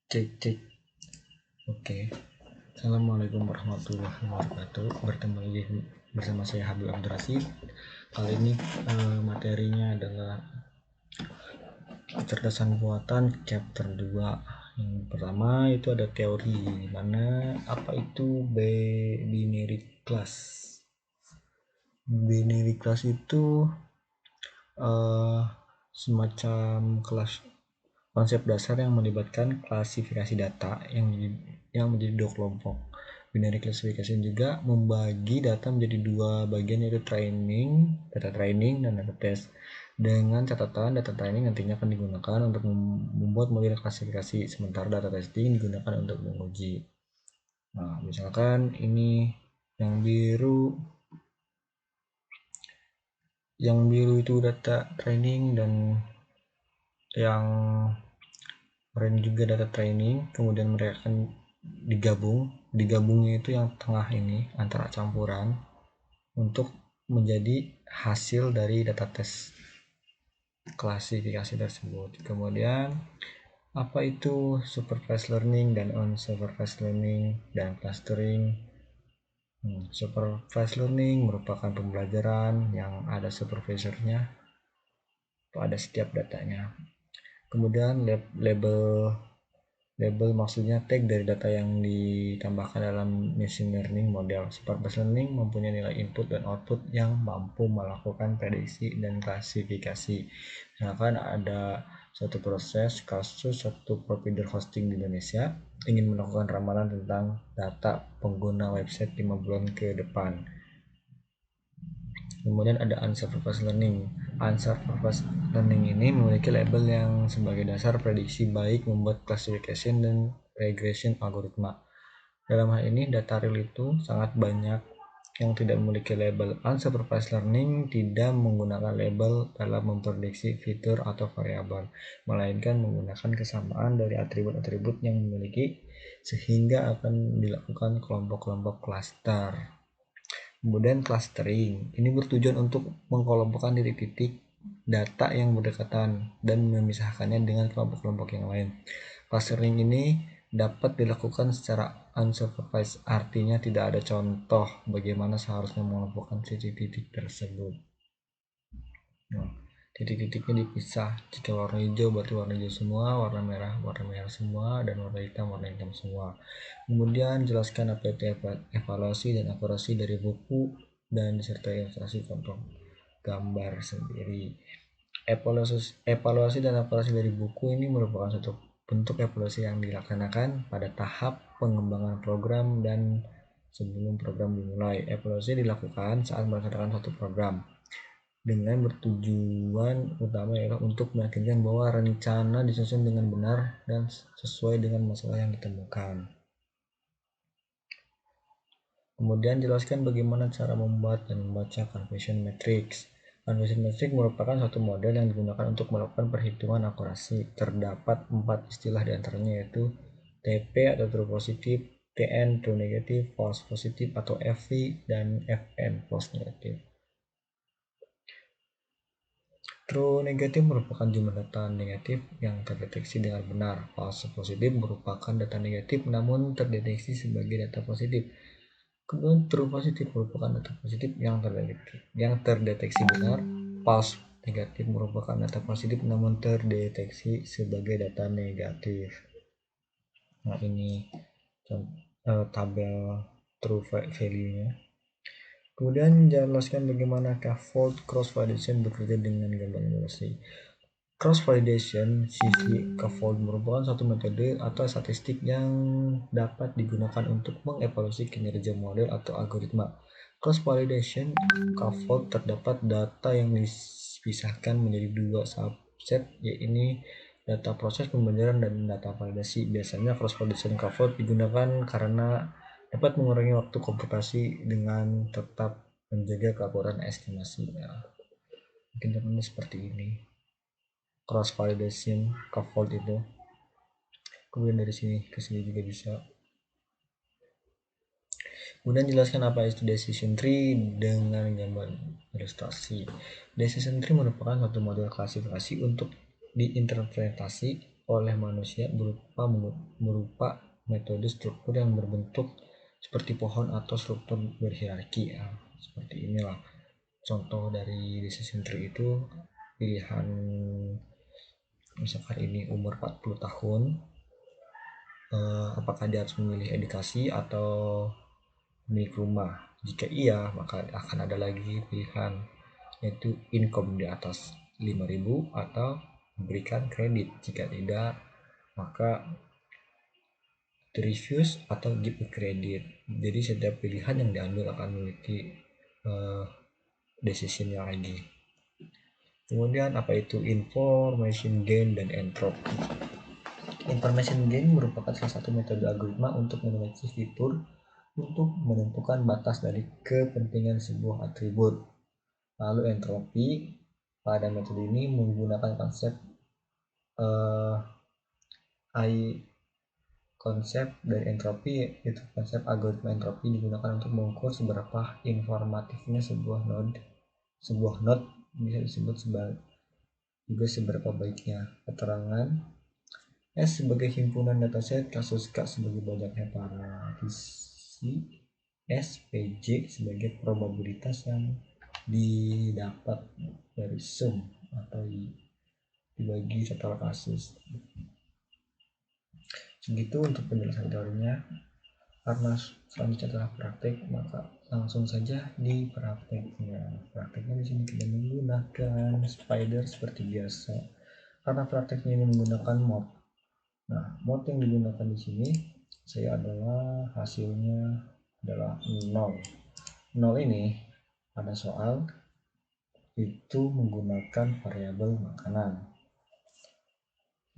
Cek cek. Oke. Assalamualaikum warahmatullahi wabarakatuh. Bertemu lagi bersama saya Habib Abdurrashid. Kali ini materinya adalah kecerdasan buatan chapter 2. Yang pertama itu ada teori, di mana apa itu binary class. Binary class itu semacam kelas konsep dasar yang melibatkan klasifikasi data yang menjadi dua kelompok. Binary classification juga membagi data menjadi dua bagian, yaitu data training dan data test. Dengan catatan data training nantinya akan digunakan untuk membuat model klasifikasi, sementara data testing digunakan untuk menguji. Nah, misalkan ini yang biru itu data training, dan yang oranye juga data training. Kemudian mereka akan digabungnya itu yang tengah ini antara campuran untuk menjadi hasil dari data tes klasifikasi tersebut. Kemudian apa itu supervised learning dan unsupervised learning dan clustering. Supervised learning merupakan pembelajaran yang ada supervisornya pada setiap datanya. Kemudian label maksudnya tag dari data yang ditambahkan dalam machine learning model. Supervised learning mempunyai nilai input dan output yang mampu melakukan prediksi dan klasifikasi. Misalkan ada suatu satu provider hosting di Indonesia ingin melakukan ramalan tentang data pengguna website 5 bulan ke depan. Kemudian ada unsupervised learning. Unsupervised learning ini memiliki label yang sebagai dasar prediksi baik membuat classification dan regression algoritma. Dalam hal ini, data real itu sangat banyak yang tidak memiliki label. Unsupervised learning tidak menggunakan label dalam memprediksi fitur atau variabel, melainkan menggunakan kesamaan dari atribut-atribut yang dimiliki, sehingga akan dilakukan kelompok-kelompok klaster. Kemudian clustering, ini bertujuan untuk mengelompokkan titik-titik data yang berdekatan dan memisahkannya dengan kelompok-kelompok yang lain. Clustering ini dapat dilakukan secara unsupervised, artinya tidak ada contoh bagaimana seharusnya mengelompokkan titik-titik tersebut. Nah, titik-titiknya dipisah. Jika warna hijau berarti warna hijau semua, warna merah semua, dan warna hitam semua. Kemudian jelaskan apa itu evaluasi dan akurasi dari buku dan disertai ilustrasi contoh gambar sendiri. Evaluasi dan akurasi dari buku ini merupakan suatu bentuk evaluasi yang dilaksanakan pada tahap pengembangan program dan sebelum program dimulai. Evaluasi dilakukan saat melaksanakan suatu program dengan bertujuan utama ialah untuk meyakinkan bahwa rencana disusun dengan benar dan sesuai dengan masalah yang ditemukan. Kemudian jelaskan bagaimana cara membuat dan membaca conversion matrix. Conversion matrix merupakan suatu model yang digunakan untuk melakukan perhitungan akurasi. Terdapat 4 istilah diantaranya, yaitu TP atau true positive, TN true negative, false positive atau FV, dan FN false negative. True negatif merupakan jumlah data negatif yang terdeteksi dengan benar. False positif merupakan data negatif namun terdeteksi sebagai data positif. Kemudian true positif merupakan data positif yang terdeteksi benar. False negatif merupakan data positif namun terdeteksi sebagai data negatif. Nah, ini tabel true value-nya. Kemudian jelaskan bagaimanakah fault cross validation bekerja dengan gambar evaluasi. Cross validation fault merupakan suatu metode atau statistik yang dapat digunakan untuk mengevaluasi kinerja model atau algoritma. Cross validation fault terdapat data yang dipisahkan menjadi dua subset, yaitu data proses pembelajaran dan data validasi. Biasanya cross validation fault digunakan karena dapat mengurangi waktu komputasi dengan tetap menjaga keakuratan estimasi. Mungkin teman-teman seperti ini cross validation fault itu. Kemudian dari sini ke sini juga bisa. Kemudian jelaskan apa itu decision tree dengan gambar ilustrasi. Decision tree merupakan suatu model klasifikasi untuk diinterpretasi oleh manusia berupa metode struktur yang berbentuk seperti pohon atau struktur berhierarki. Ya, seperti inilah contoh dari decision tree itu. Pilihan misalkan ini umur 40 tahun, apakah dia harus memilih edukasi atau milik rumah. Jika iya, maka akan ada lagi pilihan, yaitu income di atas 5.000 atau memberikan kredit. Jika tidak, maka to refuse atau give a credit. Jadi setiap pilihan yang diambil akan memiliki decisionnya lagi. Kemudian apa itu information gain dan entropy? Information gain merupakan salah satu metode algoritma untuk menyeleksi fitur untuk menentukan batas dari kepentingan sebuah atribut. Lalu entropi pada metode ini menggunakan konsep konsep dari entropi, yaitu konsep algoritma entropi digunakan untuk mengukur seberapa informatifnya sebuah node bisa disebut juga seberapa baiknya keterangan S sebagai himpunan dataset, kasus K sebagai banyaknya paralisi, SPJ sebagai probabilitas yang didapat dari sum atau dibagi total kasus. Segitu untuk penjelasan teorinya. Karena selanjutnya adalah praktek, maka langsung saja di prakteknya. Prakteknya di sini kita menggunakan spider seperti biasa. Karena prakteknya ini menggunakan mod. Nah, mod yang digunakan di sini saya adalah hasilnya adalah 0. 0 ini pada soal itu menggunakan variabel makanan.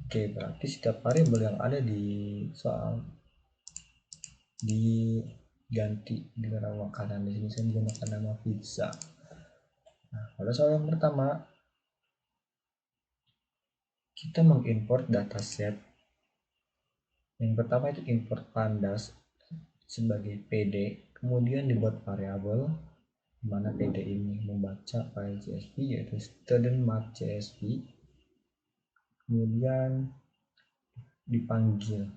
Oke, berarti setiap variabel yang ada di soal diganti dengan nama makanan. Di sini saya menggunakan nama pizza. Nah, pada soal yang pertama kita mengimport dataset. Yang pertama itu import pandas sebagai PD, kemudian dibuat variabel di mana PD ini membaca file CSV yaitu student.csv, kemudian dipanggil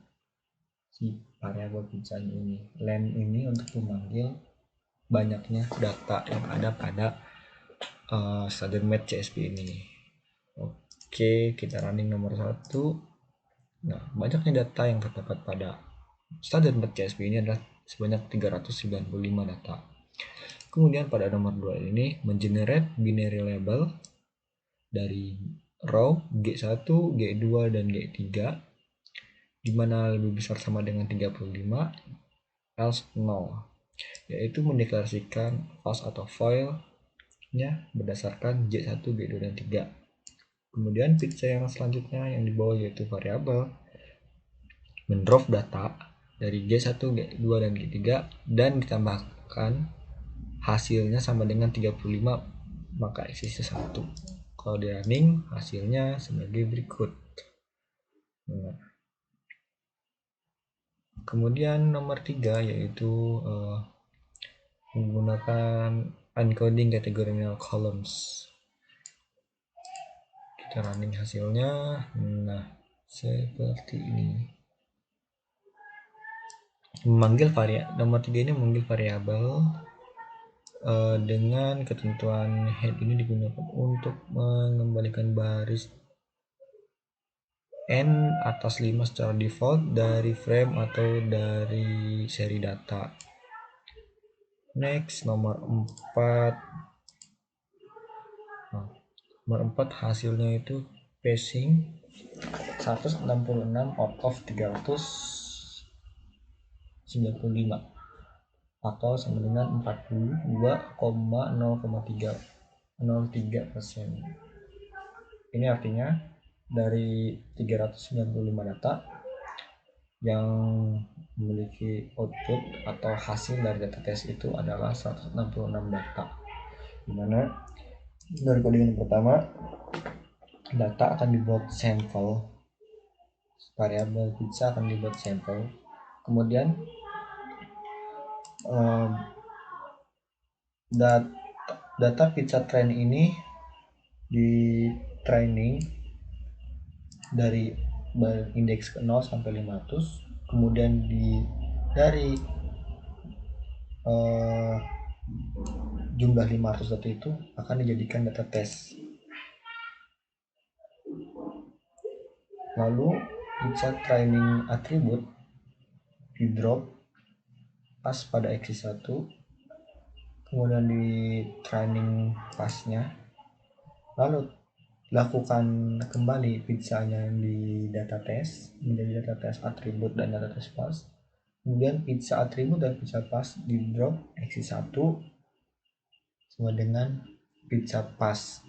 si variabel pizzanya ini. Len ini untuk memanggil banyaknya data yang ada pada student.csv ini. Oke, kita running nomor 1. Nah, banyaknya data yang terdapat pada student.csv ini adalah sebanyak 395 data. Kemudian pada nomor 2 ini mengenerate binary label dari row G1, G2, dan G3 di mana lebih besar sama dengan 35, else 0, yaitu mendeklarasikan false atau file-nya berdasarkan J1, G2, dan 3. Kemudian pizza yang selanjutnya yang di bawah yaitu variabel mendrop data dari G1, G2, dan G3 dan ditambahkan hasilnya sama dengan 35, maka eksisnya 1. Kalau di running hasilnya sebagai berikut. Nah, kemudian nomor 3 yaitu menggunakan uncoding categorical columns. Kita running hasilnya, nah seperti ini. Memanggil nomor 3 ini memanggil variabel dengan ketentuan head ini digunakan untuk mengembalikan baris n atas 5 secara default dari frame atau dari seri data. Next, nomor 4. Nomor 4 hasilnya itu spacing 166 out of 395 atau sama dengan 42,003%. Ini artinya dari 395 data yang memiliki output atau hasil dari data tes itu adalah 166 data, dimana dari codingan pertama data akan dibuat sampel, variabel pizza akan dibuat sampel, kemudian data pizza trend ini di training dari indeks ke 0 sampai 500, kemudian dari jumlah 500 data itu akan dijadikan data tes. Lalu pizza training atribut di drop pas pada x1, kemudian di training pasnya, lalu lakukan kembali pizzanya di data tes menjadi data tes atribut dan data tes pas, kemudian pizza atribut dan pizza pas di drop x1 sama dengan pizza pas.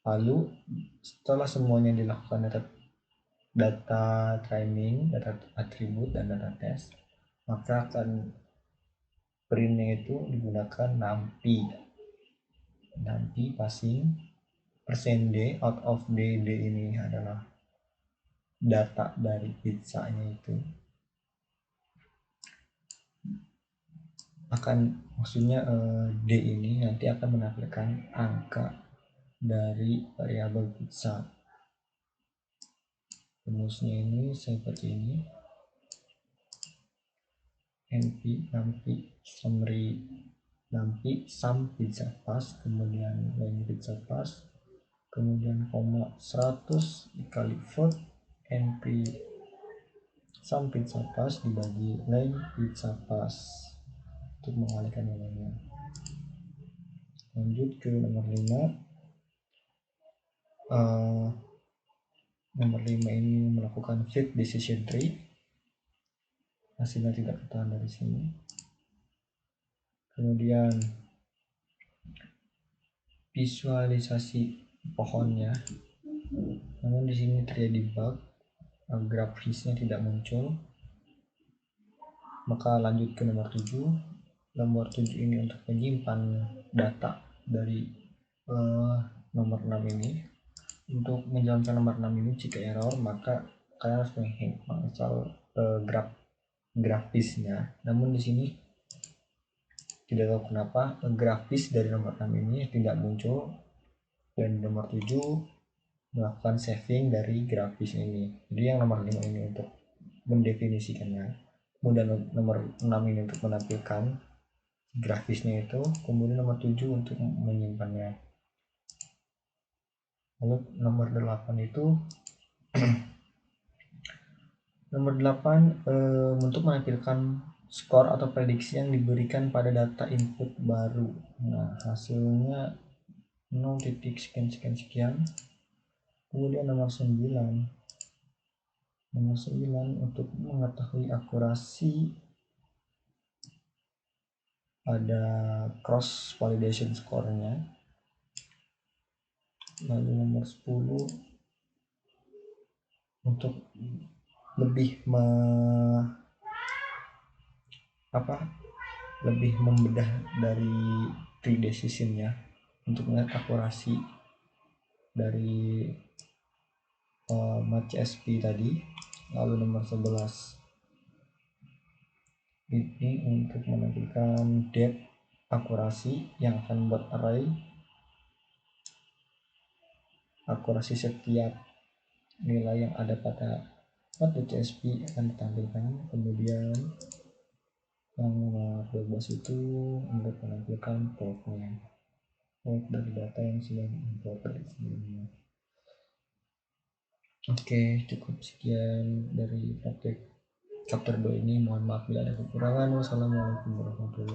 Lalu setelah semuanya dilakukan data training, data atribut dan data tes, maka akan printnya itu digunakan NumPy passing %d out of d ini adalah data dari pizzanya itu, maksudnya d ini nanti akan menampilkan angka dari variabel pizza. Rumusnya ini seperti ini: NumPy summary NumPy sum pizza pas, kemudian line pizza pas, kemudian koma 100 dikali float NP sum pizza pas dibagi line pizza pas untuk mengalihkan nilainya. Lanjut ke nomor 5. Nomor 5 ini melakukan fit decision tree, hasilnya tidak ketahuan dari sini. Kemudian visualisasi pohonnya, namun di sini terjadi bug, grafisnya tidak muncul. Maka lanjut ke nomor 7. Nomor 7 ini untuk menyimpan data dari nomor 6 ini. Untuk menjalankan nomor 6 ini, jika error maka kalian harus menginstal grafisnya. Namun di sini tidak tahu kenapa grafis dari nomor 6 ini tidak muncul, dan nomor 7 melakukan saving dari grafis ini. Jadi yang nomor 5 ini untuk mendefinisikannya, kemudian nomor 6 ini untuk menampilkan grafisnya itu, kemudian nomor 7 untuk menyimpannya. Lalu nomor 8 itu nomor 8 untuk menampilkan skor atau prediksi yang diberikan pada data input baru. Nah, hasilnya 0, sekian. Kemudian nomor 9 untuk mengetahui akurasi pada cross validation score-nya. Lalu nomor 10 untuk lebih membedah dari tree decision-nya untuk melihat akurasi dari match-SP tadi. Lalu nomor 11 ini untuk menampilkan depth akurasi yang akan membuat array akurasi setiap nilai yang ada pada match.csv akan ditampilkan. Kemudian yang nomor 12 itu untuk menampilkan plotnya, plot dari data yang sudah diimport dari sebelumnya. Oke, cukup sekian dari praktek chapter 2 ini. Mohon maaf bila ada kekurangan. Wassalamualaikum warahmatullahi wabarakatuh.